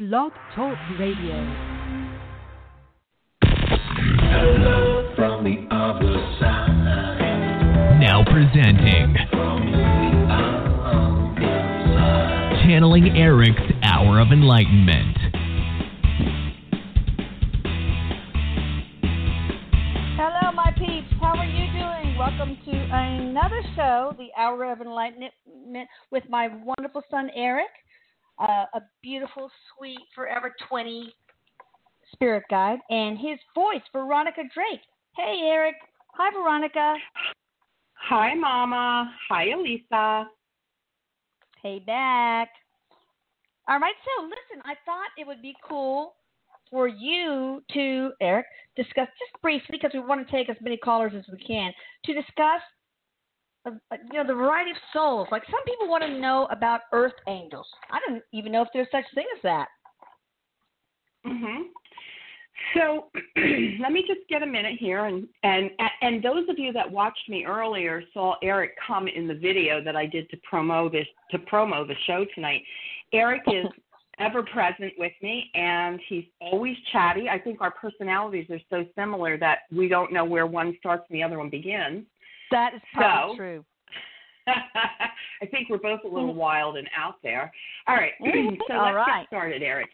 Blog Talk Radio. Hello from the other side. Now presenting From the other side. Channeling Erik's Hour of Enlightenment. Hello, my peeps. How are you doing? Welcome to another show, the Hour of Enlightenment, with my wonderful son, Erik, a beautiful, sweet, forever 20 spirit guide, and his voice, Veronica Drake. Hey, Erik. Hi, Veronica. Hi, Mama. Hi, Elisa. Hey, back. All right, so listen, I thought it would be cool for you to, Erik, discuss just briefly, because we want to take as many callers as we can, to discuss the variety of souls. Like, some people want to know about earth angels. I don't even know if there's such thing as that. Mm-hmm. So let me just get a minute here, and those of you that watched me earlier saw Erik come in the video that I did to promo the show tonight. Erik is ever present with me, and he's always chatty. I think our personalities are so similar that we don't know where one starts and the other one begins. That is probably true. I think we're both a little wild and out there. All right, so let's get started, Erik.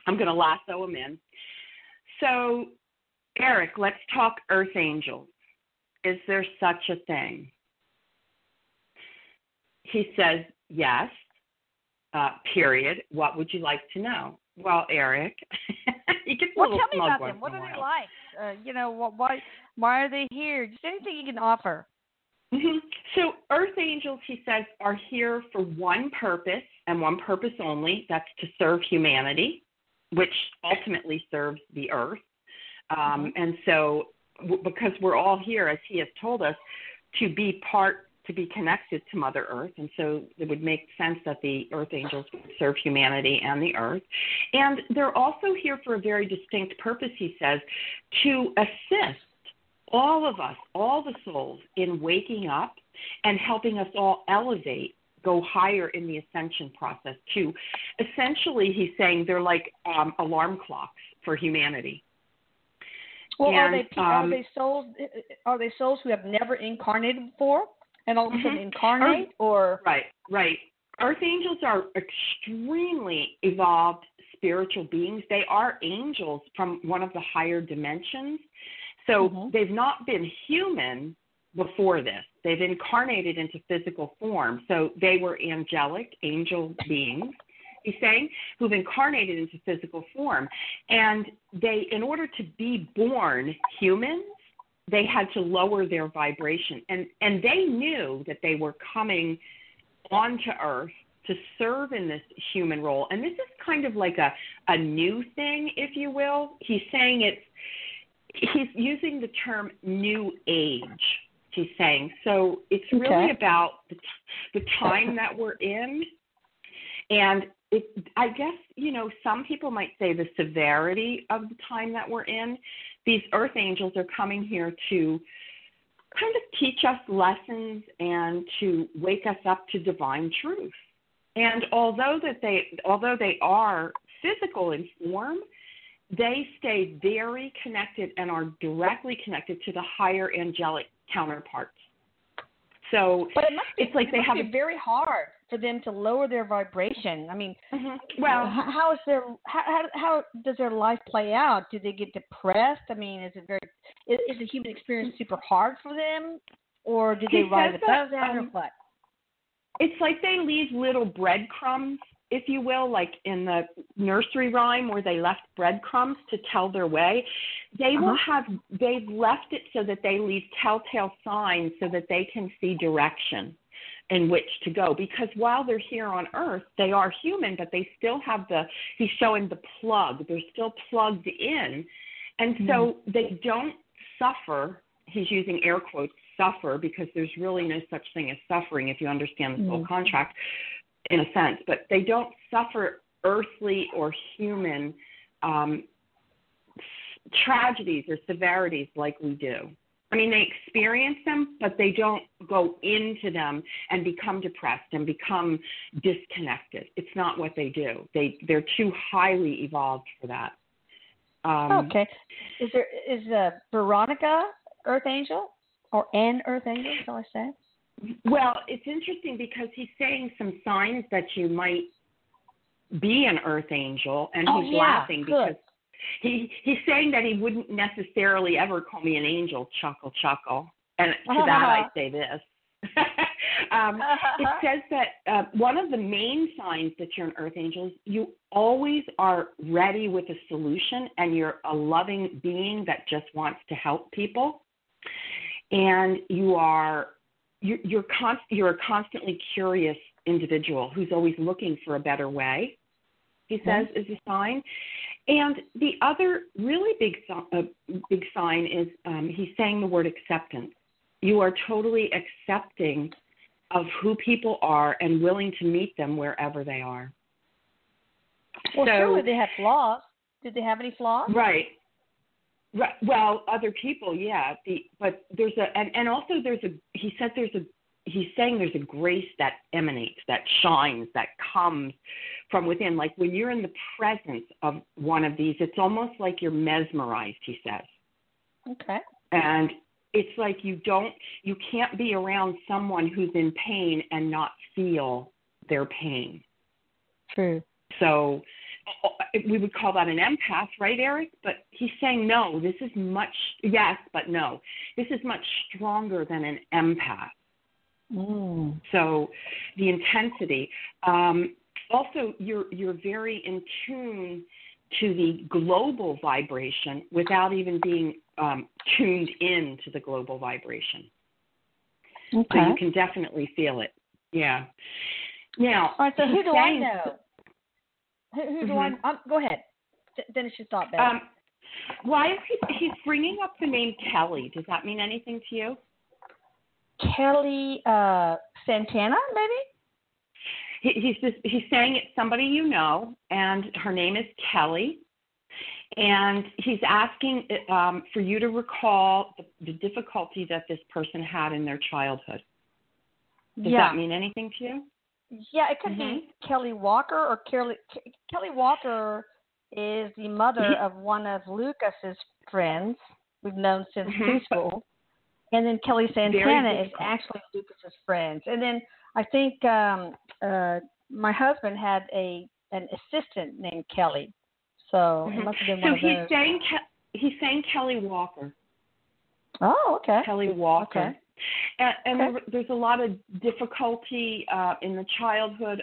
I'm going to lasso him in. So, Erik, let's talk earth angels. Is there such a thing? He says, yes, period. What would you like to know? Well, Erik, he gets a little tell me smug about once them. What in a are they while. like? Why are they here? Just anything you can offer. Mm-hmm. So earth angels, he says, are here for one purpose and one purpose only. That's to serve humanity, which ultimately serves the earth. And so because we're all here, as he has told us, to be connected to Mother Earth, and so it would make sense that the earth angels would serve humanity and the earth. And they're also here for a very distinct purpose, he says, to assist all of us, all the souls, in waking up and helping us all elevate, go higher in the ascension process too. Essentially, he's saying they're like alarm clocks for humanity. Well, and, are they souls? Are they souls who have never incarnated before, and all of a sudden incarnate? Right. Earth angels are extremely evolved spiritual beings. They are angels from one of the higher dimensions. So they've not been human before this. They've incarnated into physical form. So they were angelic, angel beings, he's saying, who've incarnated into physical form. And they, in order to be born humans, they had to lower their vibration. And they knew that they were coming onto Earth to serve in this human role. And this is kind of like a new thing, if you will. He's saying he's using the term new age, he's saying. So it's really about the time that we're in. And I guess, some people might say the severity of the time that we're in. These earth angels are coming here to kind of teach us lessons and to wake us up to divine truth. And although they are physical in form, they stay very connected and are directly connected to the higher angelic counterparts. So but it's like it must be very hard for them to lower their vibration. I mean, well, how does their life play out? Do they get depressed? I mean, is the human experience super hard for them, or do they rise above that, or what? It's like they leave little breadcrumbs, if you will, like in the nursery rhyme where they left breadcrumbs to tell their way. They've left it so that they leave telltale signs so that they can see direction in which to go. Because while they're here on Earth, they are human, but they still have he's showing the plug. They're still plugged in. And so they don't suffer. He's using air quotes, suffer, because there's really no such thing as suffering if you understand the soul contract, in a sense. But they don't suffer earthly or human tragedies or severities like we do. I mean, they experience them, but they don't go into them and become depressed and become disconnected. It's not what they do. They're too highly evolved for that. Okay. Is Veronica Earth Angel or an Earth Angel, shall I say? Well, it's interesting because he's saying some signs that you might be an Earth Angel, and he's laughing because he's saying that he wouldn't necessarily ever call me an angel, chuckle, chuckle. And to that I say this. It says that one of the main signs that you're an Earth Angel is you always are ready with a solution, and you're a loving being that just wants to help people. And you're a constantly curious individual who's always looking for a better way, he says, is a sign. And the other really big sign is he's saying the word acceptance. You are totally accepting of who people are and willing to meet them wherever they are. Well, surely they have flaws. Did they have any flaws? Right. Right. Well, other people, yeah. But there's he's saying there's a grace that emanates, that shines, that comes from within. Like when you're in the presence of one of these, it's almost like you're mesmerized, he says. Okay. And it's like you can't be around someone who's in pain and not feel their pain. True. So we would call that an empath, right, Erik? But he's saying no, this is much, yes, but no. This is much stronger than an empath. Mm. So the intensity. Also, you're very in tune to the global vibration without even being tuned in to the global vibration. Okay. So you can definitely feel it. Yeah. Now, all right, so who do I know? Who do I go ahead. Finish your thought, Beth. Why is he's bringing up the name Kelly? Does that mean anything to you? Kelly Santana, maybe? He's saying it's somebody you know, and her name is Kelly. And he's asking for you to recall the difficulty that this person had in their childhood. Does that mean anything to you? Yeah, it could be Kelly Walker or Kelly Walker is the mother of one of Lucas's friends we've known since preschool. And then Kelly Santana is actually Lucas's friend. And then I think my husband had an assistant named Kelly. So it must have been one of those. He's saying Kelly Walker. Oh, okay. Kelly Walker. Okay. And there's a lot of difficulty in the childhood.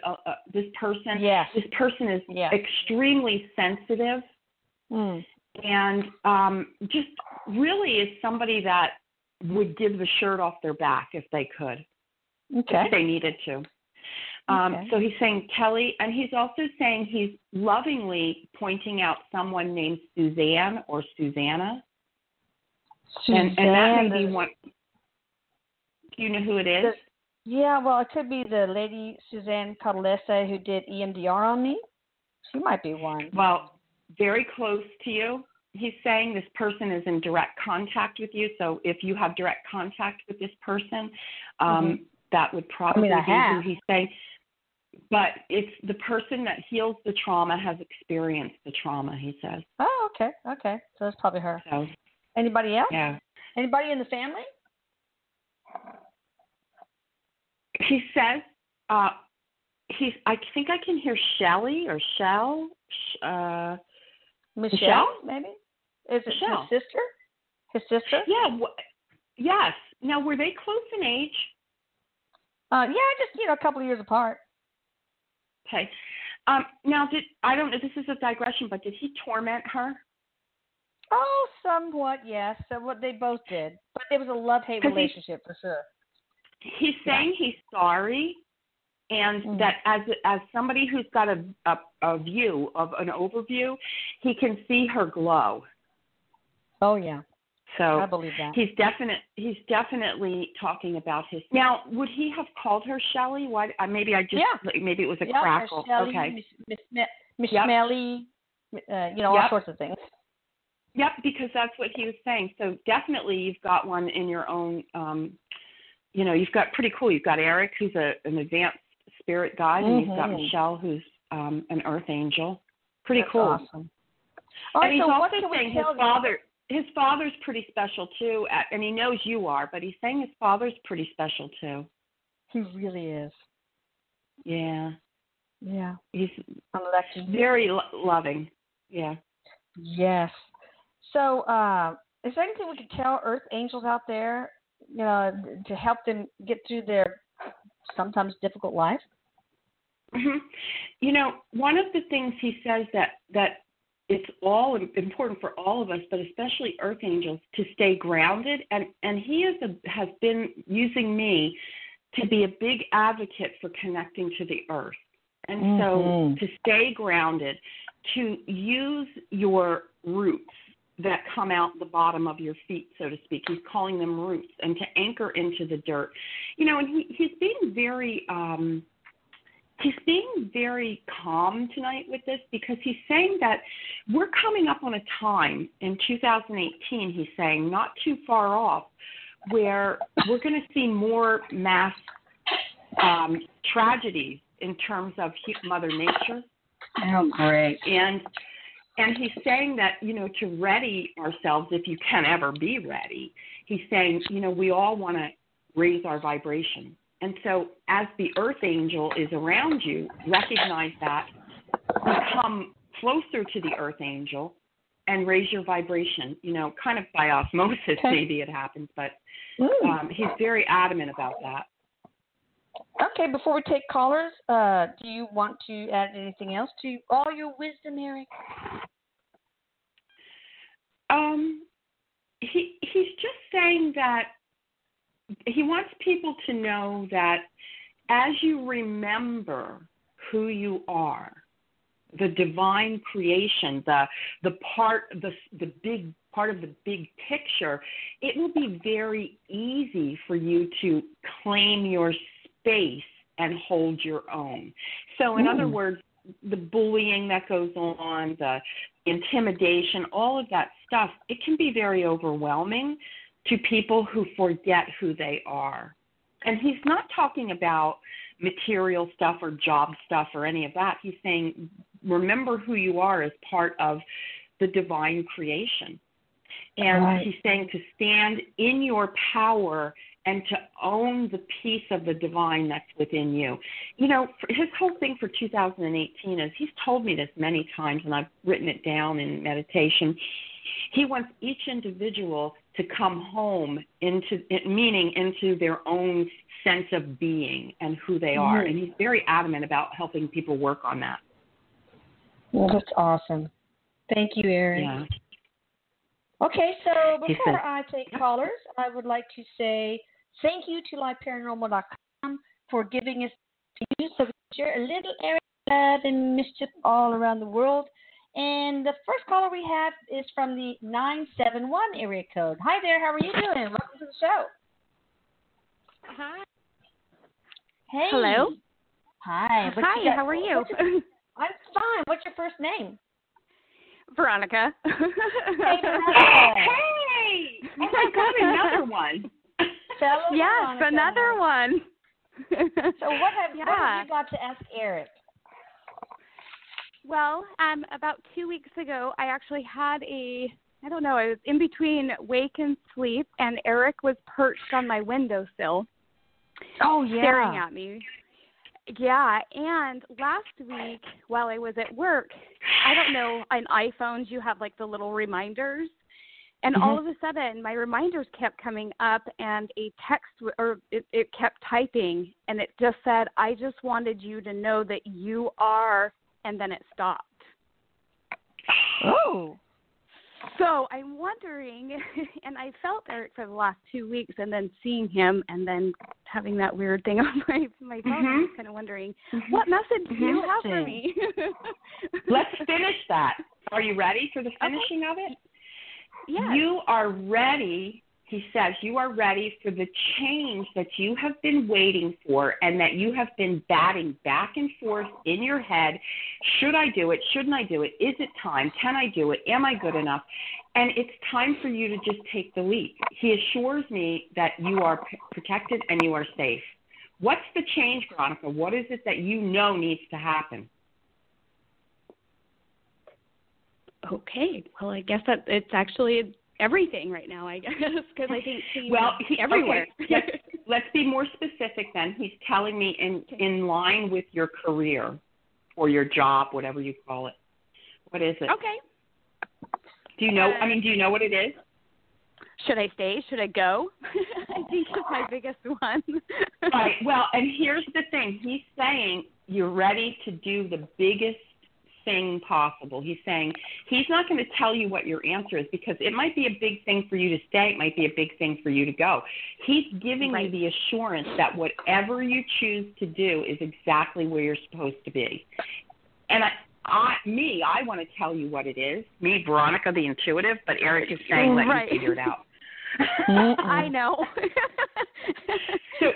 This person is extremely sensitive, and just really is somebody that would give the shirt off their back if they could, if they needed to. So he's saying Kelly, and he's also saying he's lovingly pointing out someone named Suzanne or Susanna. And that may be one. Do you know who it is? Yeah, well, it could be the lady Suzanne Caudelese who did EMDR on me. She might be one. Well, very close to you. He's saying this person is in direct contact with you. So if you have direct contact with this person, that would probably be who he's saying. But it's the person that heals the trauma has experienced the trauma, he says. Oh, okay. Okay. So that's probably her. So, anybody else? Yeah. Anybody in the family? He says, I think I can hear Shelley or Michelle, maybe? Is it Michelle. his sister? His sister? Yeah. Yes. Now, were they close in age? Just, a couple of years apart. Okay. Now, I don't know, this is a digression, but did he torment her? Oh, somewhat, yes. So what they both did. But it was a love-hate relationship for sure. He's saying he's sorry, and that as somebody who's got a view of an overview, he can see her glow. Oh yeah. So I believe that. He's definitely talking about his. Now, would he have called her Shelley? Why? Maybe it was a crackle. Shelley, okay. Miss Melly, all sorts of things. Yep, because that's what he was saying. So definitely you've got one in your own, you've got pretty cool. You've got Erik, who's an advanced spirit guide, and you've got Michelle, who's an earth angel. Pretty That's cool. Awesome. All right, And he's so also saying his father's pretty special too, and he knows you are, but he's saying his father's pretty special too. He really is. Yeah. Yeah. He's Unelected. very loving. Yeah. Yes. So, is there anything we could tell Earth angels out there, to help them get through their sometimes difficult life? Mm-hmm. One of the things he says that it's all important for all of us, but especially Earth angels, to stay grounded. And he has been using me to be a big advocate for connecting to the Earth. And so to stay grounded, to use your roots that come out the bottom of your feet, so to speak. He's calling them roots, and to anchor into the dirt. And he's being very calm tonight with this, because he's saying that we're coming up on a time in 2018, he's saying, not too far off, where we're going to see more mass tragedies in terms of Mother Nature. Oh, great. And he's saying that, to ready ourselves, if you can ever be ready, he's saying, we all want to raise our vibration. And so as the Earth Angel is around you, recognize that, become closer to the Earth Angel, and raise your vibration, kind of by osmosis, maybe it happens, but he's very adamant about that. Okay, before we take callers, do you want to add anything else to all your wisdom, Erik? He's just saying that he wants people to know that as you remember who you are, the divine creation, the big part of the big picture, it will be very easy for you to claim your space and hold your own. So in other words, the bullying that goes on, the intimidation, all of that stuff, it can be very overwhelming to people who forget who they are. And he's not talking about material stuff or job stuff or any of that. He's saying, remember who you are as part of the divine creation. And he's saying to stand in your power and to own the piece of the divine that's within you. His whole thing for 2018 is, he's told me this many times, and I've written it down in meditation. He wants each individual to come home into their own sense of being and who they are. And he's very adamant about helping people work on that. Well, that's awesome. Thank you, Erik. Yeah. Okay, so before I take callers, I would like to say thank you to liveparanormal.com for giving us the use of share a little Erik love and mischief all around the world. And the first caller we have is from the 971 area code. Hi there, how are you doing? Welcome to the show. Hi. Hey. Hello. Hi. Hi, how are you? I'm fine. What's your first name? Veronica. Hey, Veronica. Hey! Oh my God, another one. Yes, another one. So what have you got to ask Erik? Well, about 2 weeks ago, I actually had I was in between wake and sleep, and Erik was perched on my windowsill. Oh, yeah. Staring at me. Yeah, and last week while I was at work, I don't know, on iPhones you have like the little reminders, and all of a sudden my reminders kept coming up, and a text, or it kept typing, and it just said, I just wanted you to know that you are, and then it stopped. Oh. So I'm wondering, and I felt Erik for the last 2 weeks, and then seeing him, and then having that weird thing on my phone, I was kind of wondering, what message do you have for me? Let's finish that. Are you ready for the finishing of it? Yes. You are ready He says, you are ready for the change that you have been waiting for and that you have been batting back and forth in your head. Should I do it? Shouldn't I do it? Is it time? Can I do it? Am I good enough? And it's time for you to just take the leap. He assures me that you are protected and you are safe. What's the change, Veronica? What is it that you know needs to happen? Okay. Well, I guess that it's actually everything right now, I guess, because I think he's everywhere. Okay. Let's be more specific then. He's telling me in line with your career or your job, whatever you call it. What is it? Okay. Do you know? Do you know what it is? Should I stay? Should I go? I think it's my biggest one. Right. Well, and here's the thing. He's saying you're ready to do the biggest thing possible. He's saying he's not going to tell you what your answer is because it might be a big thing for you to stay. It might be a big thing for you to go. He's giving you the assurance that whatever you choose to do is exactly where you're supposed to be. And I want to tell you what it is. Me, Veronica, the intuitive, but Erik is saying let you figure it out. I know. Erik,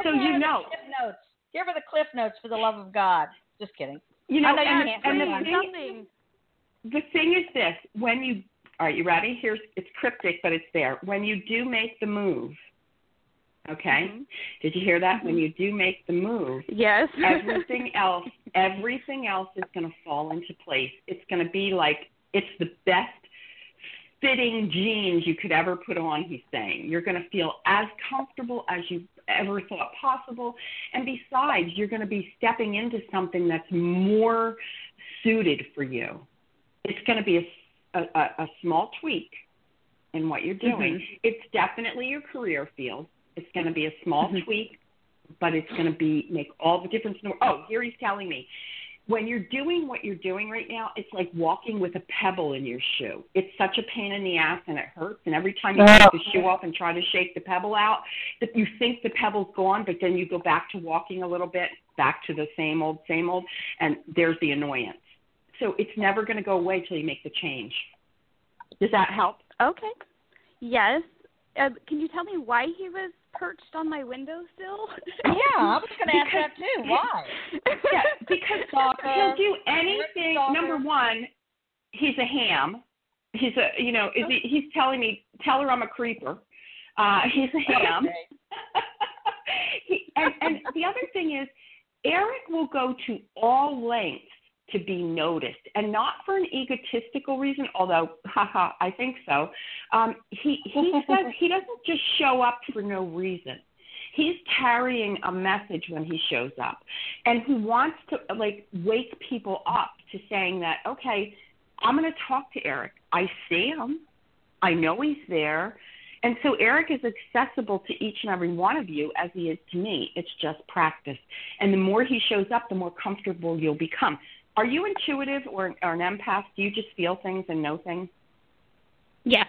so you know. Cliff notes. Give her the Cliff Notes for the love of God. Just kidding. You know, and the thing is this: all right, you ready? It's cryptic, but it's there. When you do make the move, okay? Mm-hmm. Did you hear that? Mm-hmm. When you do make the move, yes. everything else is going to fall into place. It's going to be like it's the best fitting jeans you could ever put on. He's saying you're going to feel as comfortable as you ever thought possible, and besides, you're going to be stepping into something that's more suited for you. It's going to be a small tweak in what you're doing. Mm-hmm. It's definitely your career field. It's going to be a small tweak, but it's going to make all the difference. Here he's telling me. When you're doing what you're doing right now, it's like walking with a pebble in your shoe. It's such a pain in the ass and it hurts. And every time you take the shoe off and try to shake the pebble out, you think the pebble's gone, but then you go back to walking a little bit, back to the same old, and there's the annoyance. So it's never going to go away till you make the change. Does that help? Okay. Yes. Can you tell me why he was perched on my windowsill? Yeah, I was going to ask that too. Why? Yeah, because he'll do anything. Number one, he's a ham. He's he's telling me, tell her I'm a creeper. He's a ham. And the other thing is, Erik will go to all lengths to be noticed, and not for an egotistical reason, although, I think so. He says he doesn't just show up for no reason. He's carrying a message when he shows up, and he wants to wake people up to saying that, okay, I'm going to talk to Erik. I see him. I know he's there. And so Erik is accessible to each and every one of you as he is to me. It's just practice. And the more he shows up, the more comfortable you'll become. Are you intuitive or an empath? Do you just feel things and know things? Yes.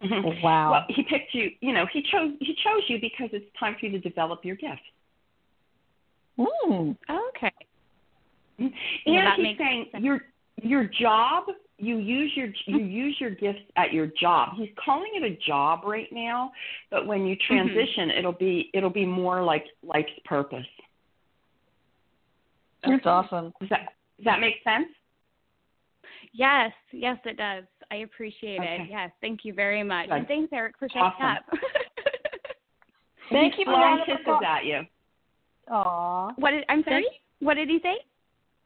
Mm-hmm. Wow. Well, he picked you. He chose you because it's time for you to develop your gift. Okay. And he's saying your job. You use your gifts at your job. He's calling it a job right now, but when you transition, it'll be more like life's purpose. That's awesome. Does that make sense? Yes, it does. I appreciate it. Yes, thank you very much. Good. And thanks, Erik, for showing up. Thank you for blowing kisses at you. Aw. I'm sorry? What did he say?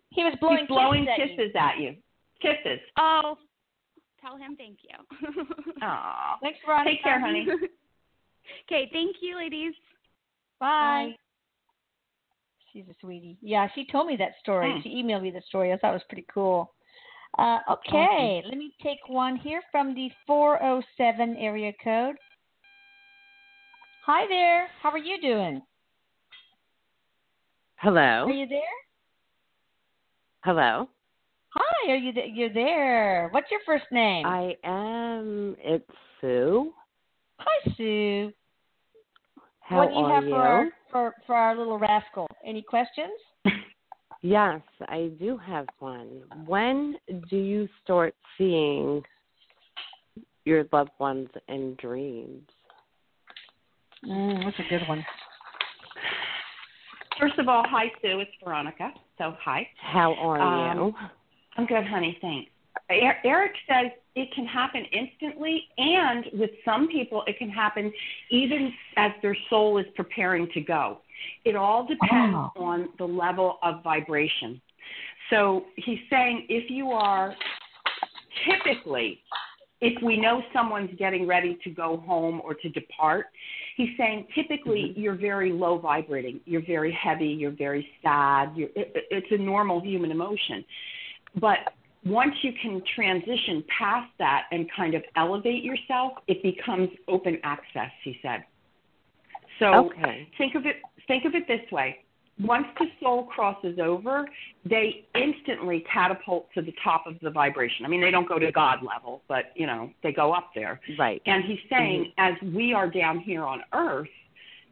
He was blowing kisses at you. Kisses. Oh, tell him thank you. Aw. Thanks, Veronica. Take care, honey. Okay, thank you, ladies. Bye. She's a sweetie. Yeah, she told me that story. She emailed me the story. I thought it was pretty cool. Okay, let me take one here from the 407 area code. Hi there. How are you doing? Hello. Are you there? Hello. Hi, you're there. What's your first name? I am. It's Sue. Hi, Sue. How what do you are have you? For our little rascal? Any questions? Yes, I do have one. When do you start seeing your loved ones in dreams. That's a good one. First of all, hi, Sue. It's Veronica. So, hi. How are you? I'm good, honey. Thanks. Erik says it can happen instantly, and with some people, it can happen even as their soul is preparing to go. It all depends on the level of vibration. So he's saying if you are typically, if we know someone's getting ready to go home or to depart, he's saying typically you're very low vibrating. You're very heavy. You're very sad. It's a normal human emotion. But once you can transition past that and kind of elevate yourself, it becomes open access, he said. So think of it this way. Once the soul crosses over, they instantly catapult to the top of the vibration. I mean, they don't go to God level, but, you know, they go up there. Right. And he's saying as we are down here on Earth,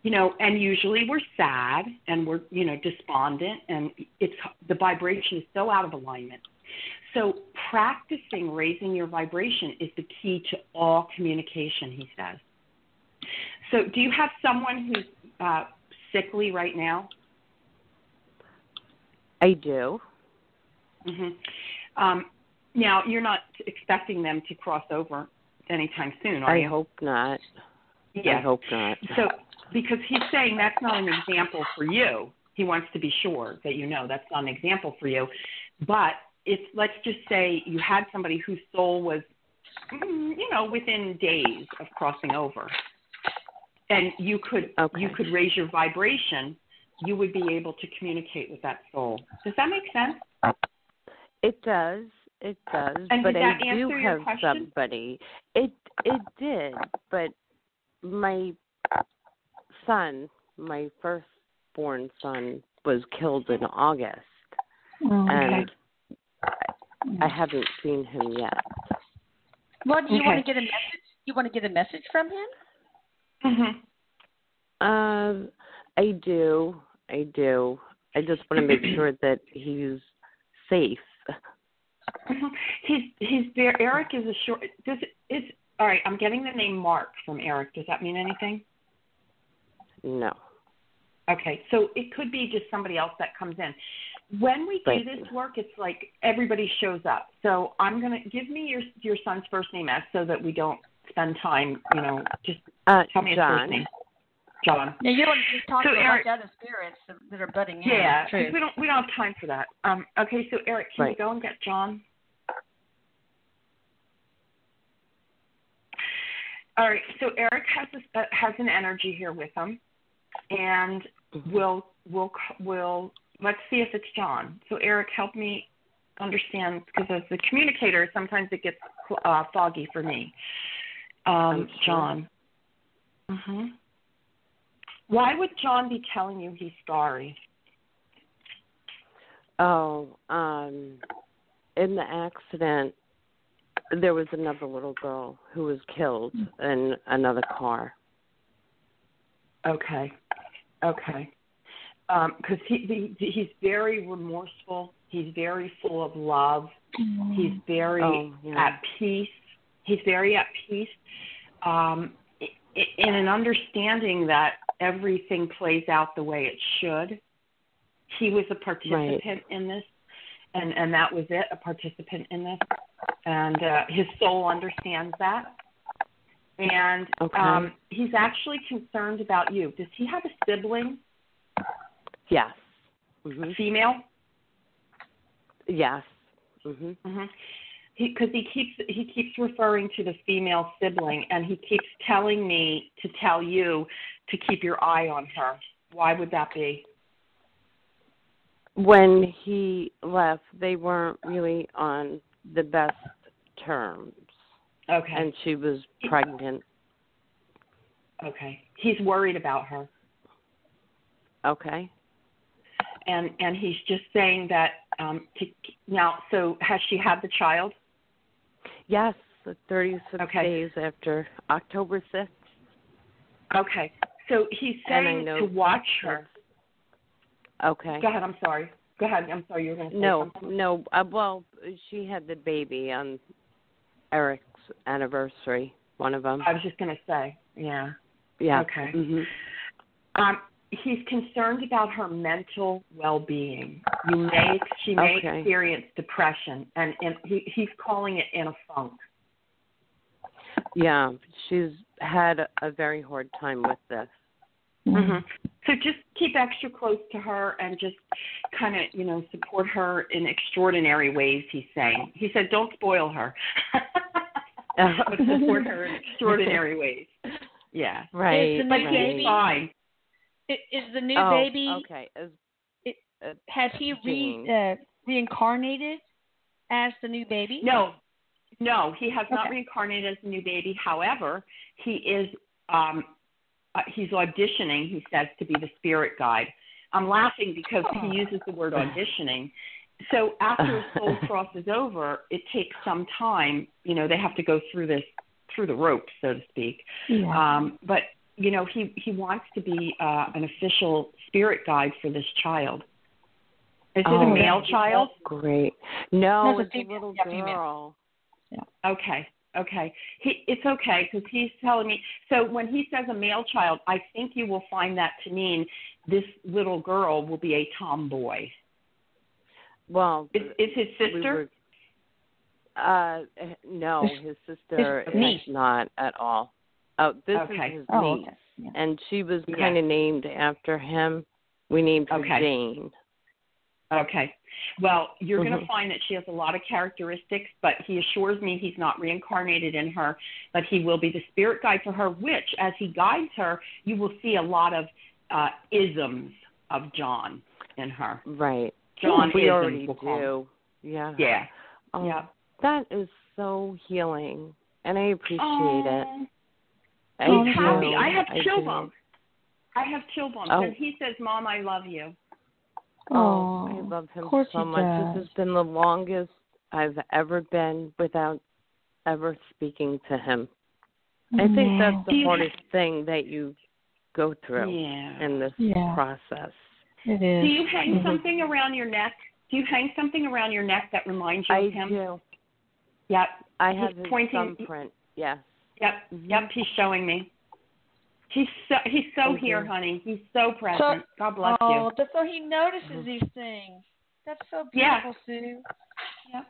you know, and usually we're sad and we're, you know, despondent, and the vibration is so out of alignment. So practicing raising your vibration is the key to all communication, he says. So do you have someone who's sickly right now? I do. Mm-hmm. Now, you're not expecting them to cross over anytime soon, are you? I hope not. Yeah. I hope not. So, because he's saying that's not an example for you. He wants to be sure that you know that's not an example for you. But let's just say you had somebody whose soul was, you know, within days of crossing over, and you could raise your vibration, you would be able to communicate with that soul. Does that make sense? It does. It does. And but did that I do answer your have question? somebody. It did, but my son, my firstborn son, was killed in August, and I haven't seen him yet. Well, do you want to get a message? You want to get a message from him? I do. I just want to make sure that he's safe. He's there. Erik is a short. All right. I'm getting the name Mark from Erik. Does that mean anything? No. Okay, so it could be just somebody else that comes in. When we do this work, it's like everybody shows up. So I'm going to give me your son's first name so that we don't spend time, you know, just tell me his first name. John. Now you want to just talk to Erik, other spirits that are budding in. Yeah, because we don't have time for that. Okay, so Erik, can you go and get John? All right, so Erik has an energy here with him, and we'll let's see if it's John. So Erik, help me understand, because as the communicator, sometimes it gets foggy for me. John. Why would John be telling you he's sorry? Oh, in the accident, there was another little girl who was killed in another car. Okay. Because he's very remorseful. He's very full of love. He's very at peace. He's very at peace in an understanding that everything plays out the way it should. He was a participant in this, and that was it, a participant in this. And his soul understands that. And he's actually concerned about you. Does he have a sibling? Yes. Female? Yes. Because he keeps referring to the female sibling, and he keeps telling me to tell you to keep your eye on her. Why would that be? When he left, they weren't really on the best terms. Okay. And she was pregnant. Okay. He's worried about her. Okay. And he's just saying that now, so has she had the child? Yes, 36 days after October 6th. Okay. So he's saying to watch her. Okay. Go ahead. I'm sorry. You were going to say something. No. Well, she had the baby on Eric's anniversary, one of them. I was just going to say, yeah. Yeah. Okay. Mm-hmm. He's concerned about her mental well-being. She may experience depression, and he's calling it in a funk. Yeah, she's had a very hard time with this. Mm-hmm. So just keep extra close to her and just kind of, support her in extraordinary ways, he's saying. He said, don't spoil her, but support her in extraordinary ways. Yeah. Right. Is the new baby fine? Is the new baby? Okay. Has he reincarnated as the new baby? No, he has not reincarnated as the new baby. However, he is he's auditioning, he says, to be the spirit guide. I'm laughing because he uses the word auditioning. So after his soul crosses over, it takes some time. They have to go through the ropes, so to speak. Yeah. But he wants to be an official spirit guide for this child. Is it a male child? Great. No, it's a little girl. Yeah. Okay. It's okay because he's telling me. So when he says a male child, I think you will find that to mean this little girl will be a tomboy. Well, is his sister? No, his sister is not at all. Oh, this is his niece, okay. Yeah. And she was kind of named after him. We named her Jane. Okay. Well, you're going to find that she has a lot of characteristics, but he assures me he's not reincarnated in her, but he will be the spirit guide for her, which, as he guides her, you will see a lot of isms of John in her. Right. John we isms, already we'll call do. Yeah. Yeah. Yeah. That is so healing, and I appreciate it. He's happy. I have chill bumps. Oh. And he says, Mom, I love you. Oh, I love him so much. Does. This has been the longest I've ever been without ever speaking to him. I think that's the hardest thing that you go through in this process. It is. Do you hang something around your neck? Do you hang something around your neck that reminds you of him? I do. Yep. I have his thumbprint. Yes. Yep. Yep. He's showing me. He's so here, honey. He's so present. God bless you. Oh, so he notices these things. That's so beautiful, Sue. Yep.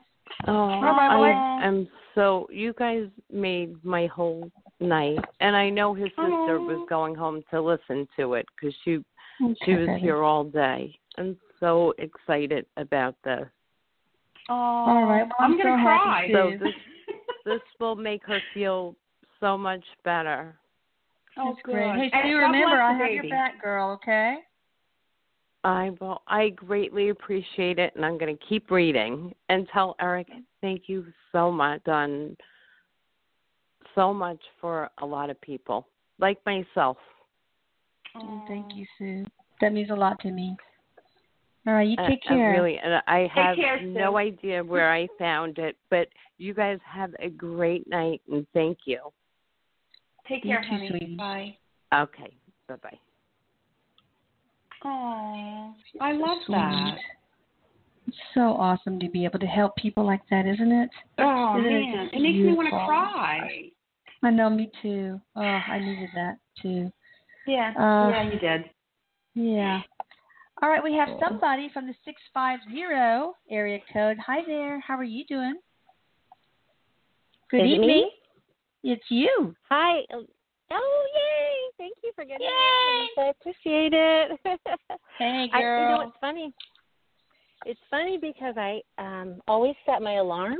Oh, I am so. You guys made my whole night, and I know his sister was going home to listen to it because she was here all day. I'm so excited about this. Oh, all right. Well, I'm gonna cry. So this will make her feel so much better. Oh, that's great. Hey, Sue, remember, I have your back, girl, okay? I will. I greatly appreciate it, and I'm going to keep reading and tell Erik, thank you so much. Done so much for a lot of people, like myself. Oh, thank you, Sue. That means a lot to me. All right, you take care. Really, and I have no idea where I found it, but you guys have a great night, and thank you. Take care, honey. Sweetie. Bye. Okay. Bye-bye. Oh, I love that. It's so awesome to be able to help people like that, isn't it? Oh, man. It makes me want to cry. I know, me too. Oh, I needed that, too. Yeah. Yeah, you did. Yeah. All right, we have somebody from the 650 area code. Hi there. How are you doing? Good evening. Me? It's you. Hi. Oh, yay. Thank you for getting me. I appreciate it. Hey, girl. It's funny. It's funny because I always set my alarm,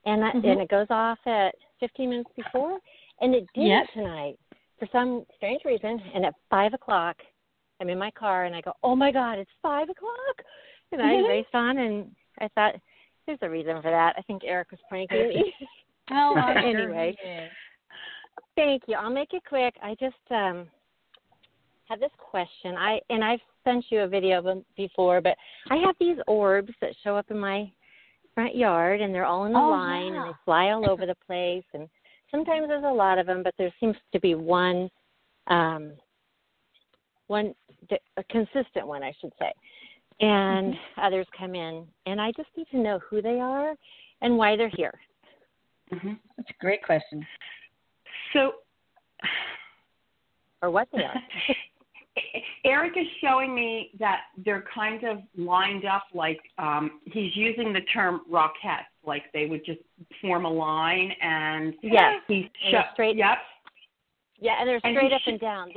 and it goes off at 15 minutes before, and it didn't tonight for some strange reason. And at 5 o'clock, I'm in my car, and I go, oh, my God, it's 5 o'clock. And I raced on, and I thought, there's a reason for that. I think Erik was pranking me. Oh, anyway, thank you. I'll make it quick. I just have this question. I've sent you a video of them before, but I have these orbs that show up in my front yard, and they're all in a line, and they fly all over the place. And sometimes there's a lot of them, but there seems to be one a consistent one, I should say. And others come in, and I just need to know who they are and why they're here. That's a great question. So, or what they are. Erik is showing me that they're kind of lined up like he's using the term rockets, like they would just form a line and he's straight. Yep. Yeah, and they're straight up and down.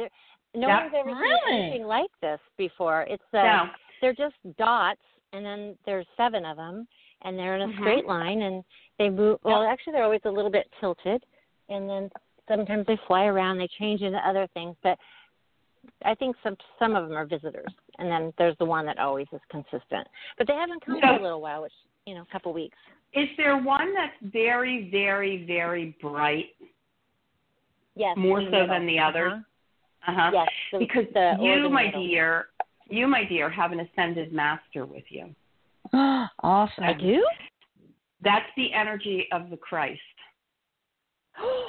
No one's ever seen anything like this before. It's they're just dots, and then there's 7 of them, and they're in a straight line, and they move. Well, actually, they're always a little bit tilted, and then sometimes they fly around. They change into other things, but I think some of them are visitors, and then there's the one that always is consistent. But they haven't come for a little while, which, a couple weeks. Is there one that's very, very, very bright? Yes. More so than the others? Yes. Because you, my dear, have an ascended master with you. Awesome. I do? That's the energy of the Christ.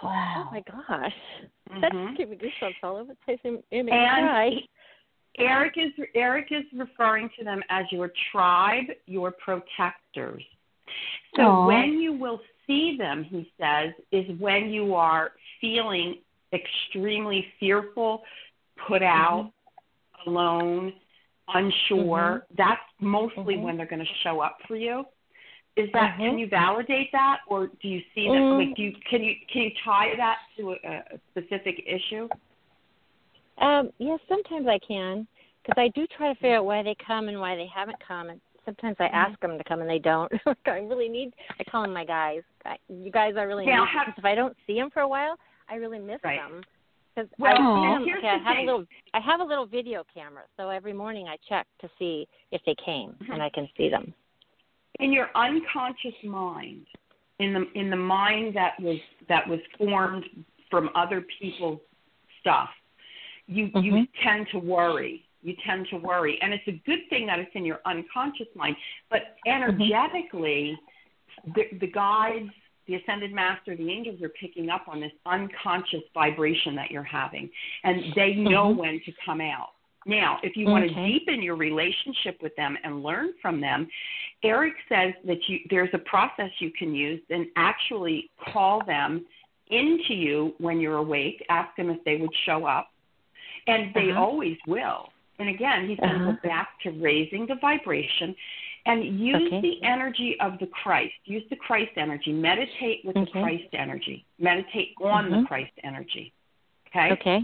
Wow. Oh, my gosh. That's giving me goosebumps all over the place. And Erik is referring to them as your tribe, your protectors. So when you will see them, he says, is when you are feeling extremely fearful, put out, alone, unsure. That's mostly when they're going to show up for you. Is that can you validate that, or do you see that? Like, can you tie that to a specific issue? Yes, sometimes I can, because I do try to figure out why they come and why they haven't come, and sometimes I ask them to come and they don't. I call them my guys. You guys, I really need, because if I don't see them for a while, I really miss them. Because I have a little video camera, so every morning I check to see if they came, and I can see them. In your unconscious mind, in the mind that was formed from other people's stuff, you tend to worry. You tend to worry, and it's a good thing that it's in your unconscious mind. But energetically, the guides, the ascended master, the angels are picking up on this unconscious vibration that you're having, and they know when to come out. Now, if you want to deepen your relationship with them and learn from them, Erik says that there's a process you can use and actually call them into you when you're awake, ask them if they would show up, and they always will. And again, he's going to go back to raising the vibration and use the energy of the Christ. Use the Christ energy. Meditate with the Christ energy. Meditate on the Christ energy. Okay.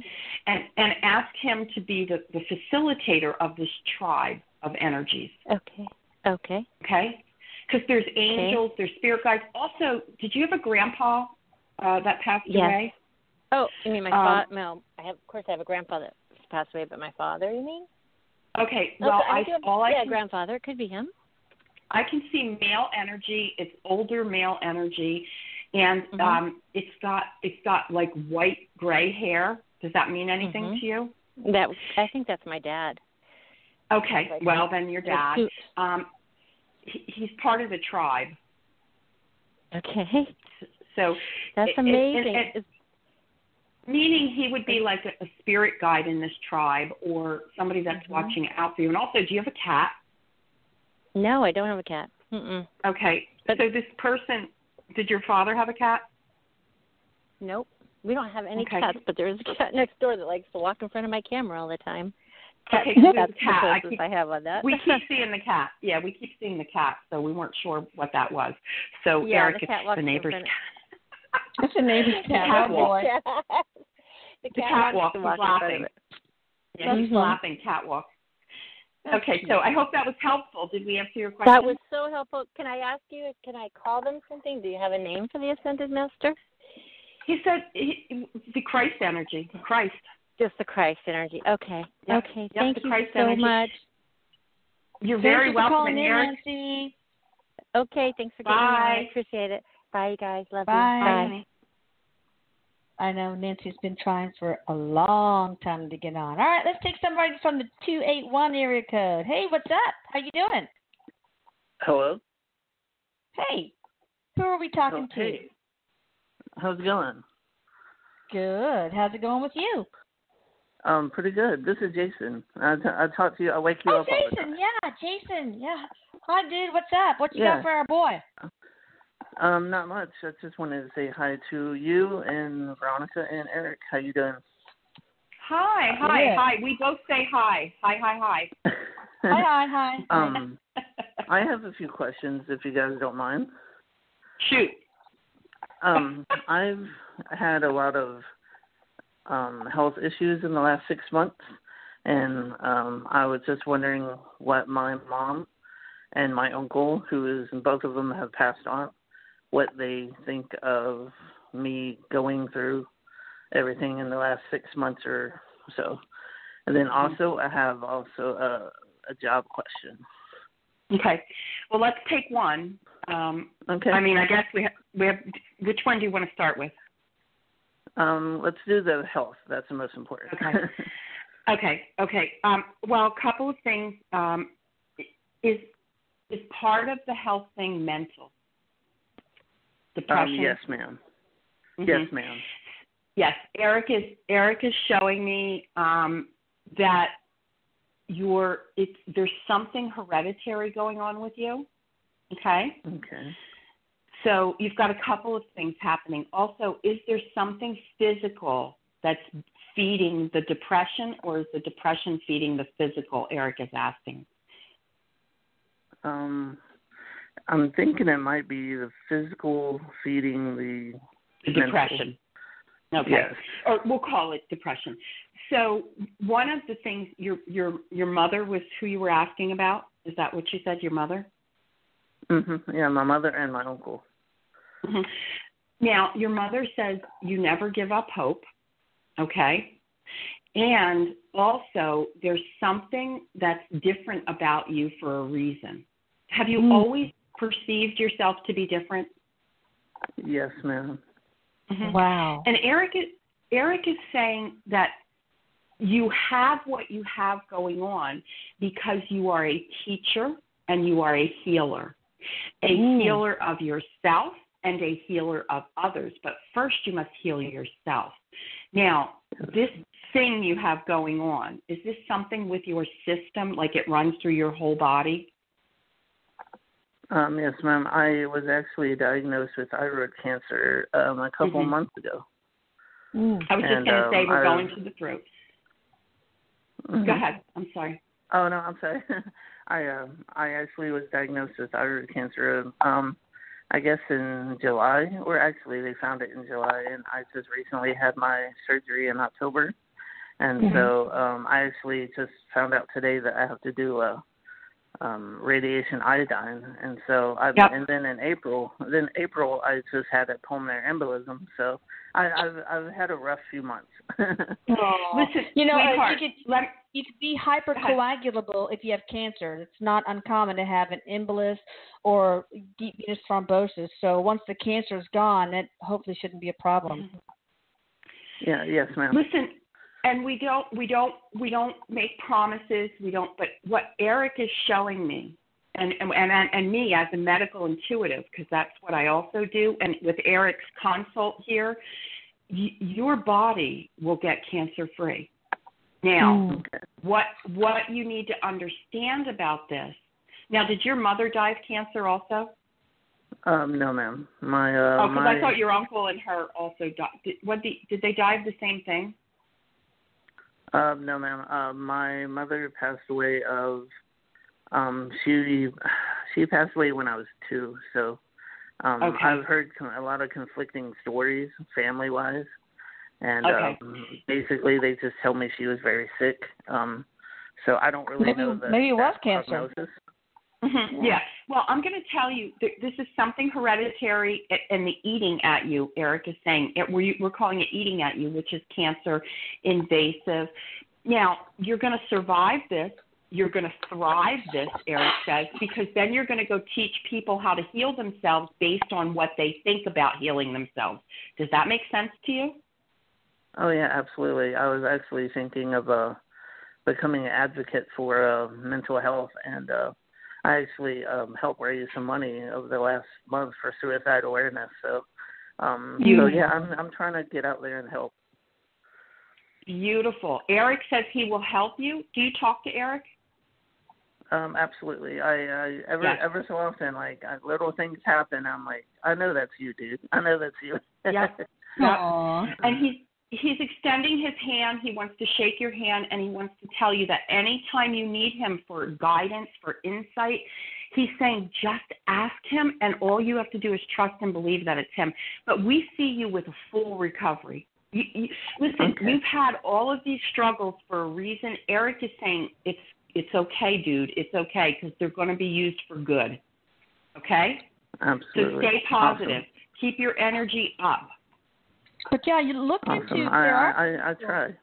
And ask him to be the facilitator of this tribe of energies. Okay. Because there's angels, there's spirit guides. Also, did you have a grandpa that passed away? Oh, you mean my father? No, of course I have a grandpa that passed away, but my father, you mean? Okay. Well, grandfather. It could be him. I can see male energy. It's older male energy. And it's got like white gray hair. Does that mean anything to you? I think that's my dad. Okay, well then your dad. He's part of the tribe. Okay. So that's amazing. Meaning he would be like a spirit guide in this tribe, or somebody that's watching out for you. And also, do you have a cat? No, I don't have a cat. Okay. So this person. Did your father have a cat? Nope. We don't have any cats, but there's a cat next door that likes to walk in front of my camera all the time. Okay, that's the closest I have on that. We keep seeing the cat. Yeah, we keep seeing the cat, so we weren't sure what that was. So, Erik, it's the neighbor's cat. It's a neighbor's cat. Catwalk. The catwalk. He's laughing. Yeah, he's laughing. Catwalk. Okay, so I hope that was helpful. Did we answer your question? That was so helpful. Can I ask you, can I call them something? Do you have a name for the Ascended Master? He said the Christ energy, the Christ. Just the Christ energy. Okay. Yep. Okay, yep, thank you so energy. much. You're very welcome, Erik. Nancy. Okay, thanks for getting me on. I appreciate it. Bye, you guys. Love you. Bye. I know Nancy's been trying for a long time to get on. All right, let's take somebody from the 281 area code. Hey, what's up? How you doing? Hello. Hey, who are we talking to? Hey. How's it going? Good. How's it going with you? Pretty good. This is Jason. I talk to you. I wake you up all the time. Jason. Yeah. Hi, dude. What's up? What you got for our boy? Not much. I just wanted to say hi to you and Veronica and Erik. How you doing? Hi. We both say hi. Hi. Hi. I have a few questions if you guys don't mind. Shoot. I've had a lot of health issues in the last 6 months, and I was just wondering what my mom and my uncle, both of them have passed on, what they think of me going through everything in the last 6 months or so. And then also I have a job question. Okay. Well, let's take one. Okay. I mean, I guess we have. Which one do you want to start with? Let's do the health. That's the most important. Okay. Well, a couple of things. Is part of the health thing mental? Depression? Yes, ma'am. Mm-hmm. Yes, ma'am. Yes. Erik is showing me that there's something hereditary going on with you. Okay. Okay. So you've got a couple of things happening. Also, is there something physical that's feeding the depression, or is the depression feeding the physical? Erik is asking. I'm thinking it might be the physical feeding the depression. Okay. Yes. Or we'll call it depression. So one of the things your mother was who you were asking about. Is that what you said? Your mother? Mm-hmm. Yeah, my mother and my uncle. Mm-hmm. Now, your mother says you never give up hope. Okay. And also, there's something that's different about you for a reason. Have you always perceived yourself to be different? Yes, ma'am. Mm-hmm. Wow. And Erik is saying that you have what you have going on because you are a teacher and you are a healer. A healer of yourself and a healer of others. But first you must heal yourself. Now, this thing you have going on, is this something with your system, like it runs through your whole body? Yes, ma'am. I was actually diagnosed with thyroid cancer a couple of months ago. I was just going to say we're going to the throat. Go ahead. I'm sorry. Oh, no, I'm sorry. I actually was diagnosed with thyroid cancer, I guess in July, or actually they found it in July, and I just recently had my surgery in October. And so I actually just found out today that I have to do a radiation iodine, and so and then in April I just had a pulmonary embolism. So I've had a rough few months. Listen, you know, sweetheart, you could be hypercoagulable if you have cancer. It's not uncommon to have an embolus or deep venous thrombosis. So once the cancer is gone, it hopefully shouldn't be a problem. Yeah. Yes, ma'am. Listen. And we don't make promises. But what Erik is showing me, and me as a medical intuitive, because that's what I also do, and with Erik's consult here, your body will get cancer free. Now, what you need to understand about this. Now, did your mother die of cancer also? No, ma'am. Because I thought your uncle and her also died. Did they die of the same thing? No, ma'am. My mother passed away of she passed away when I was 2. So I've heard a lot of conflicting stories family wise, and basically they just tell me she was very sick. So I don't really know that. Maybe it was cancer. Yeah. Well, I'm going to tell you this is something hereditary, and the eating at you, Erik is saying. We're calling it eating at you, which is cancer invasive. Now, you're going to survive this. You're going to thrive this, Erik says, because then you're going to go teach people how to heal themselves based on what they think about healing themselves. Does that make sense to you? Oh, yeah, absolutely. I was actually thinking of becoming an advocate for mental health, and I actually helped raise some money over the last month for suicide awareness. So, yeah, I'm trying to get out there and help. Beautiful. Erik says he will help you. Do you talk to Erik? Absolutely. I ever so often, little things happen. I'm like, I know that's you, dude. I know that's you. Yep. Aww. And he's extending his hand. He wants to shake your hand, and he wants to tell you that anytime you need him for guidance, for insight, he's saying just ask him, and all you have to do is trust and believe that it's him. But we see you with a full recovery. Listen, Okay. You've had all of these struggles for a reason. Erik is saying it's okay, dude. It's okay, because they're going to be used for good. Okay? Absolutely. So stay positive. Awesome. Keep your energy up. But yeah, you look Awesome. into I try.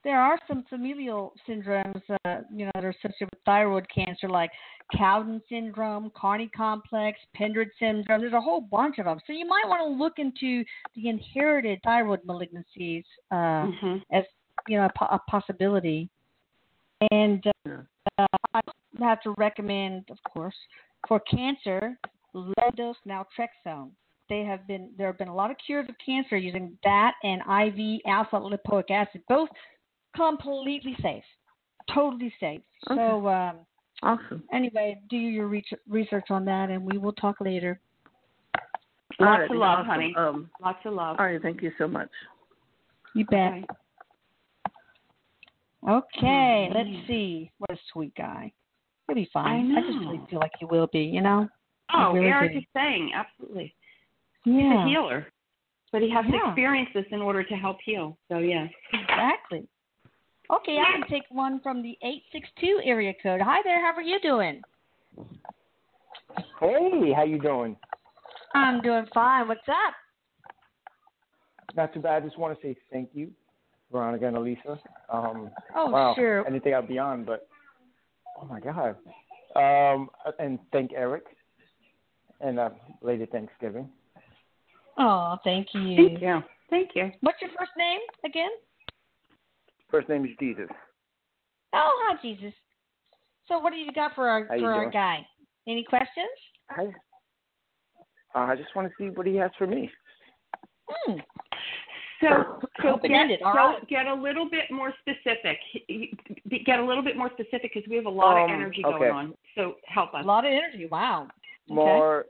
There are some familial syndromes, that are associated with thyroid cancer, like Cowden syndrome, Carney complex, Pendred syndrome. There's a whole bunch of them. So you might want to look into the inherited thyroid malignancies as a possibility. And I have to recommend, of course, for cancer, low-dose naltrexone. There have been a lot of cures of cancer using that and IV alpha lipoic acid, both completely safe, totally safe. Okay. So awesome. Anyway, do your research on that, and we will talk later. Lots of love, awesome. honey. Lots of love. All right, thank you so much. You bet. Okay, let's see. What a sweet guy. He'll be fine. I just really feel like he will be, Oh, really Erik do. is saying, absolutely. Yeah. He's a healer. But he has to experience this in order to help heal. So, yeah. Exactly. Okay, I can take one from the 862 area code. Hi there, how are you doing? Hey, how you doing? I'm doing fine. What's up? Not too bad. I just want to say thank you, Veronica and Elisa. Wow. Sure. Anything I'll be on, but oh my God. And thank Erik and belated Thanksgiving. Oh, thank you. Thank you. Thank you. What's your first name again? First name is Jesus. Oh, hi, Jesus. So what do you got for our guy? Any questions? I just want to see what he has for me. So get a little bit more specific. Get a little bit more specific because we have a lot of energy going on. So help us. A lot of energy. Wow. More,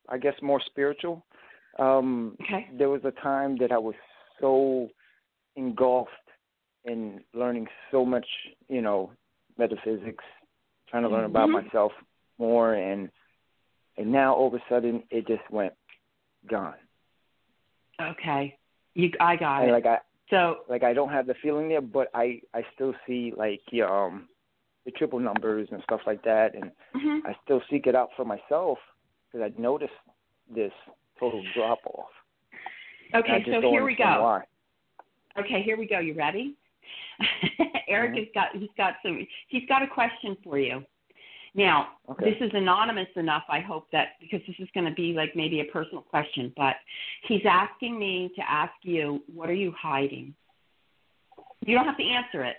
I guess, more spiritual. There was a time that I was so engulfed in learning so much, metaphysics, trying to learn about myself more, and now all of a sudden it just went gone. Okay, I got it. I don't have the feeling there, but I still see the triple numbers and stuff like that, and I still seek it out for myself because I noticed this total drop off. Okay, so here we go. Why. Okay, here we go. You ready? Erik he's got a question for you. Now, this is anonymous enough, I hope, that because this is going to be like maybe a personal question, but he's asking me to ask you, what are you hiding? You don't have to answer it,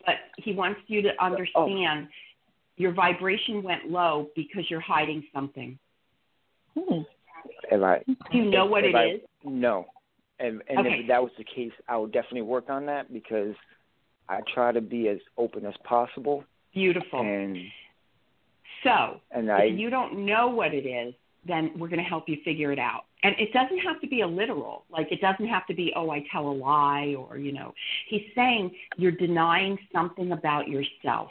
but he wants you to understand your vibration went low because you're hiding something. Do you know what it is? No. And if that was the case, I would definitely work on that because I try to be as open as possible. Beautiful. If you don't know what it is, then we're going to help you figure it out. And it doesn't have to be a literal. Like, it doesn't have to be, I tell a lie or, He's saying you're denying something about yourself.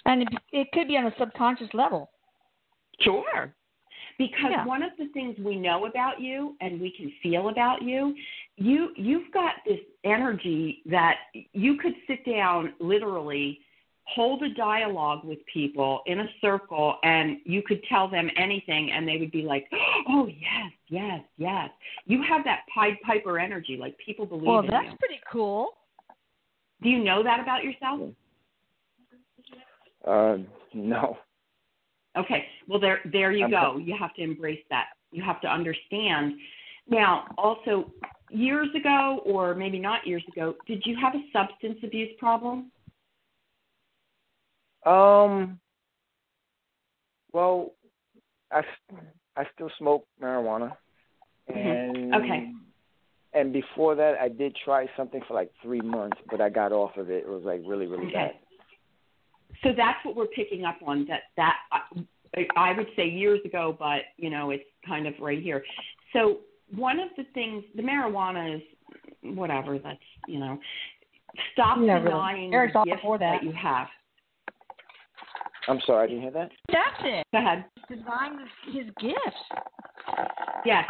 And it could be on a subconscious level. Sure. Because one of the things we know about you and we can feel about you've got this energy that you could sit down literally, hold a dialogue with people in a circle, and you could tell them anything and they would be like, oh, yes, yes, yes. You have that Pied Piper energy, like people believe in you. Well, that's pretty cool. Do you know that about yourself? No. Okay, well, there you go. You have to embrace that. You have to understand. Now, also, years ago, or maybe not years ago, did you have a substance abuse problem? Well, I still smoke marijuana, and and before that, I did try something for like 3 months, but I got off of it. It was like really, really bad. So that's what we're picking up on, that I would say years ago, but, you know, it's kind of right here. So one of the things, the marijuana is whatever, that's, you know, stop denying Eric's the all gifts before that. you have. I'm sorry, I didn't hear that. That's it. Go ahead. Denying his gifts. Yes.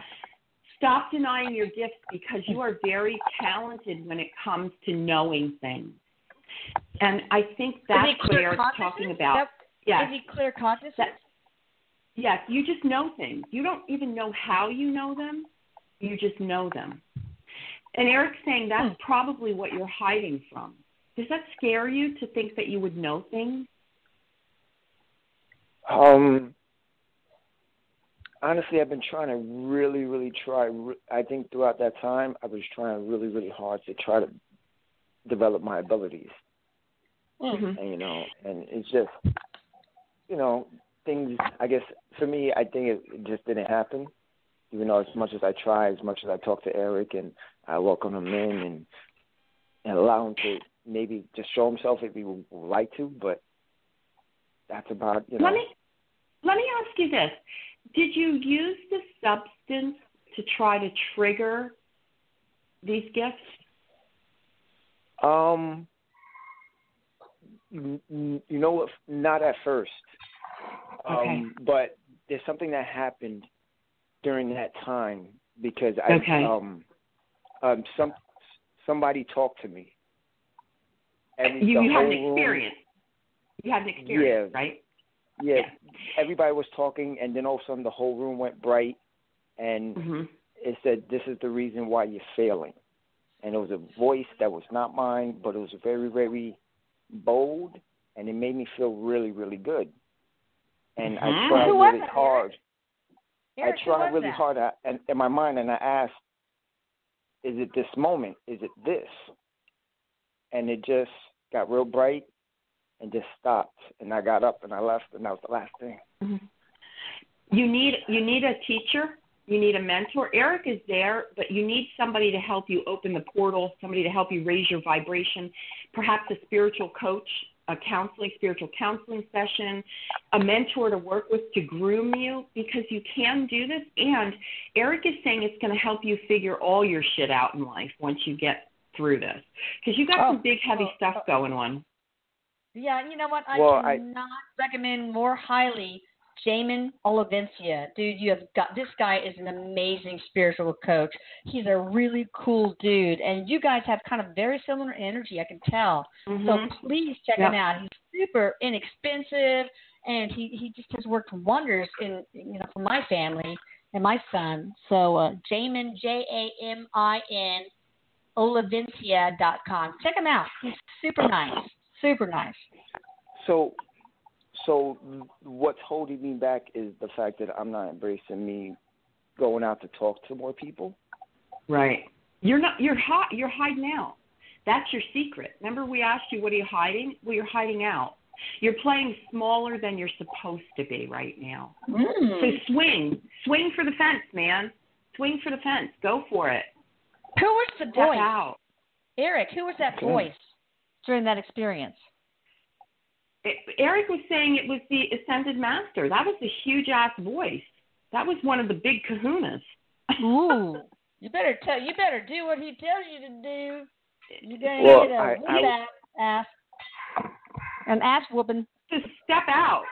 Stop denying your gifts because you are very talented when it comes to knowing things. And I think that's what Eric's talking about. Yes. Is he clear cognizant? Yes, you just know things. You don't even know how you know them. You just know them. And Eric's saying that's probably what you're hiding from. Does that scare you to think that you would know things? Honestly, I've been trying to really try. I think throughout that time, I was trying really hard to try to develop my abilities. Mm-hmm. And, you know, and it's just, you know, things, I guess, for me, I think it just didn't happen. Even though as much as I try, as much as I talk to Erik and I welcome him in and allow him to maybe just show himself if he would like to, but that's about, you know. Let me ask you this. Did you use the substance to try to trigger these gifts? You know what? Not at first. Okay. But there's something that happened during that time because somebody talked to me. You had an experience. You had an experience, right? Yeah. Everybody was talking, and then all of a sudden the whole room went bright, and it said, "This is the reason why you're failing." And it was a voice that was not mine, but it was very, very bold, and it made me feel really good. And I tried really hard. Erik, I tried really hard in my mind, and I asked, "Is it this moment? Is it this?" And it just got real bright and just stopped. And I got up and I left, and that was the last thing. Mm-hmm. You need a teacher. You need a mentor. Erik is there, but you need somebody to help you open the portal, somebody to help you raise your vibration, perhaps a spiritual coach, a spiritual counseling session, a mentor to work with to groom you, because you can do this. And Erik is saying it's going to help you figure all your shit out in life once you get through this, because you got some big, heavy stuff going on. Yeah, you know what? I cannot recommend more highly Jamin Olivencia. Dude, this guy is an amazing spiritual coach. He's a really cool dude, and you guys have kind of very similar energy, I can tell. Mm-hmm. So please check him out. He's super inexpensive, and he just has worked wonders for my family and my son. So Jamin, Jamin, Olivencia.com. Check him out. He's super nice. Super nice. So what's holding me back is the fact that I'm not embracing me going out to talk to more people. Right. You're hiding out. That's your secret. Remember we asked you, what are you hiding? Well, you're hiding out. You're playing smaller than you're supposed to be right now. So swing for the fence, man. Swing for the fence. Go for it. Who was the voice? Out. Erik, who was that voice during that experience? Erik was saying it was the Ascended Master. That was a huge-ass voice. That was one of the big kahunas. Ooh. You better do what he tells you to do. You're going to get a whoop ass. An ass whooping. Just step out.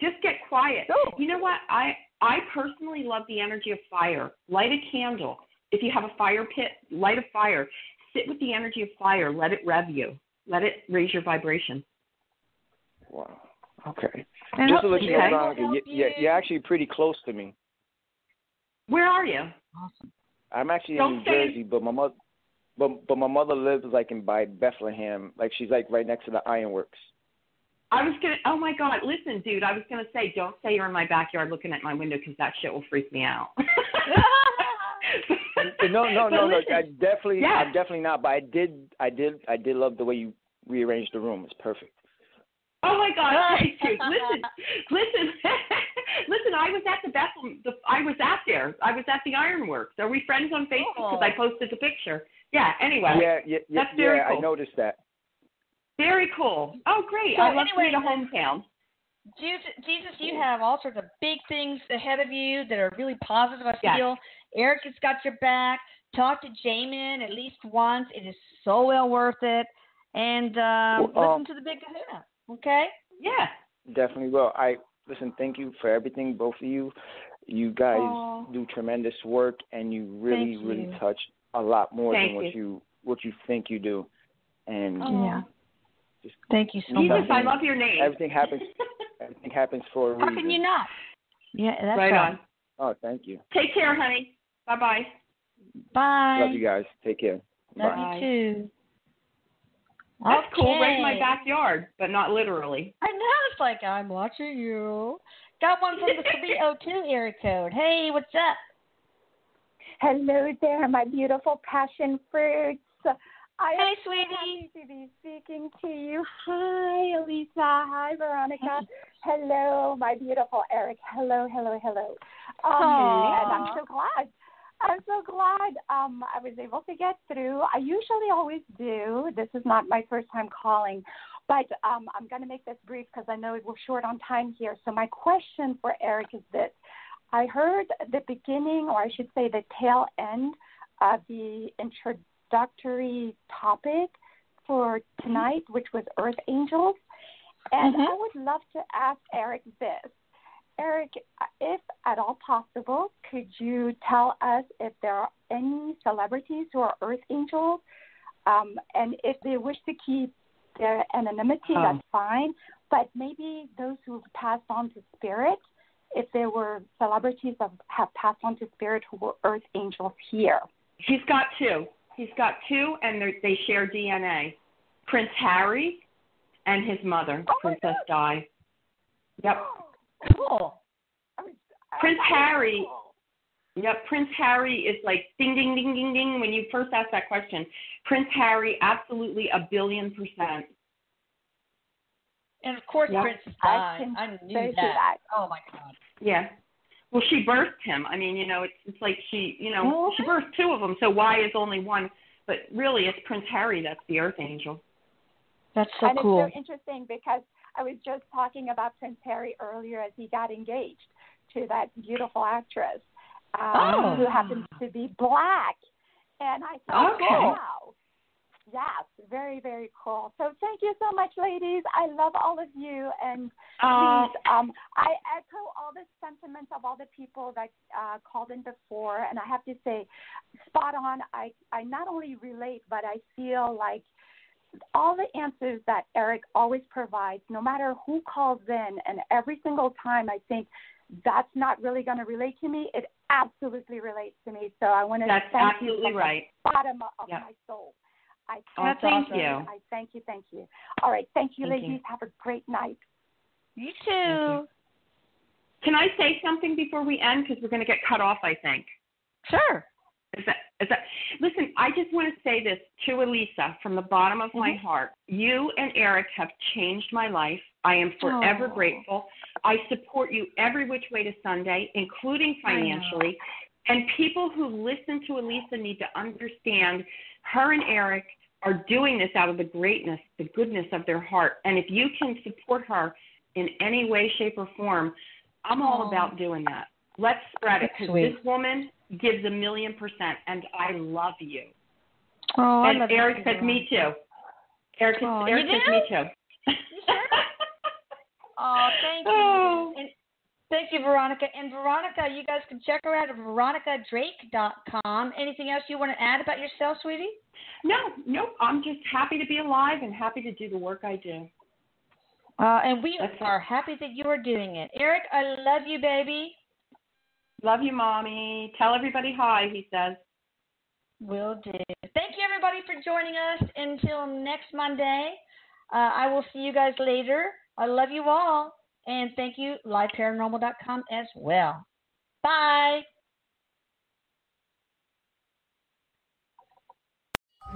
Just get quiet. Oh. You know what? I personally love the energy of fire. Light a candle. If you have a fire pit, light a fire. Sit with the energy of fire. Let it rev you. Let it raise your vibration. Wow. Okay. And just to let you know, you're actually pretty close to me. Where are you? Awesome. I'm actually in New Jersey, but my mother lives by Bethlehem. Like she's right next to the ironworks. Oh my God, listen, dude, I was going to say, don't say you're in my backyard looking at my window because that shit will freak me out. No. I'm definitely not, but I did love the way you rearranged the room. It's perfect. Oh my God! Thank you. Listen. I was at I was out there. I was at the ironworks. Are we friends on Facebook? Because I posted the picture. Yeah. Anyway. Yeah. That's very cool. I noticed that. Very cool. Oh, great. So I love anyway, the hometown. Jesus, you have all sorts of big things ahead of you that are really positive, I Yes. feel. Erik has got your back. Talk to Jamin at least once. It is so well worth it. And listen to the Big Kahuna, okay? Yeah. Definitely will. Listen, thank you for everything, both of you. You guys do tremendous work, and you really touch a lot more than what you think you do. And just thank you so much. Jesus, I love your name. Everything happens for a reason. How can you not? Yeah, that's right on. Oh, thank you. Take care, honey. Bye-bye. Bye. Love you guys. Take care. Love Bye. you too. That's okay. cool, right in my backyard, but not literally. I know, it's like I'm watching you. Got one from the 302 area code. Hey, what's up? Hello there, my beautiful passion fruits. Hey, sweetie. Happy to be speaking to you. Hi, Elisa. Hi, Veronica. Hello, my beautiful Erik. Hello. And I'm so glad. I was able to get through. I usually always do. This is not my first time calling, but I'm going to make this brief because I know we're short on time here. So my question for Erik is this. I heard the beginning, or I should say the tail end of the introductory topic for tonight, which was Earth Angels. And I would love to ask Erik this. Erik, if at all possible, could you tell us if there are any celebrities who are Earth Angels? And if they wish to keep their anonymity, that's fine. But maybe those who've passed on to spirit, if there were celebrities that have passed on to spirit who were Earth Angels here. He's got two, and they share DNA. Prince Harry and his mother, Princess Di. Yep. Cool. Prince Harry. Cool. Yep. Prince Harry is like ding, ding, ding, ding, ding. When you first asked that question, Prince Harry, absolutely 1,000,000,000%. And of course, Princess Di. I knew that. Oh my God. Yeah. Well, she birthed him. I mean, it's like she birthed two of them. So why is only one? But really, it's Prince Harry that's the Earth Angel. That's so and cool. And it's so interesting because I was just talking about Prince Harry earlier as he got engaged to that beautiful actress who happens to be black. And I thought, wow. Yes, very, very cool. So thank you so much, ladies. I love all of you. And please, I echo all the sentiments of all the people that called in before. And I have to say, spot on. I not only relate, but I feel like all the answers that Erik always provides, no matter who calls in, and every single time I think that's not really going to relate to me, it absolutely relates to me. So I want to thank you from the bottom of my soul. Thank you. I thank you. All right. Thank you, ladies. Have a great night. You too. Can I say something before we end? Because we're going to get cut off, I think. Sure. Is that? Listen, I just want to say this to Elisa from the bottom of my heart. You and Erik have changed my life. I am forever grateful. I support you every which way to Sunday, including financially. And people who listen to Elisa need to understand her and Erik are doing this out of the greatness, the goodness of their heart. And if you can support her in any way, shape, or form, I'm all about doing that. Let's spread it, because this woman gives 1,000,000%, and I love you. Oh, and Erik says me too. Erik says me too. Oh, thank you. And thank you, Veronica. And Veronica, you guys can check her out at veronicadrake.com. Anything else you want to add about yourself, sweetie? No. I'm just happy to be alive and happy to do the work I do. And we are happy that you are doing it. Erik, I love you, baby. Love you, Mommy. Tell everybody hi, he says. Will do. Thank you, everybody, for joining us. Until next Monday, I will see you guys later. I love you all. And thank you, liveparanormal.com as well. Bye.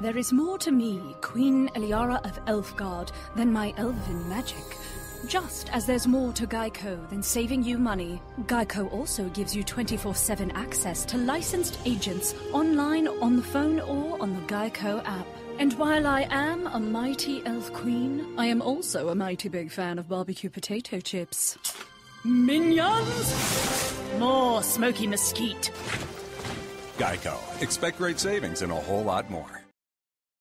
There is more to me, Queen Eliara of Elfgard, than my elven magic. Just as there's more to Geico than saving you money, Geico also gives you 24/7 access to licensed agents online, on the phone, or on the Geico app. And while I am a mighty elf queen, I am also a mighty big fan of barbecue potato chips. Minions! More smoky mesquite. Geico. Expect great savings and a whole lot more.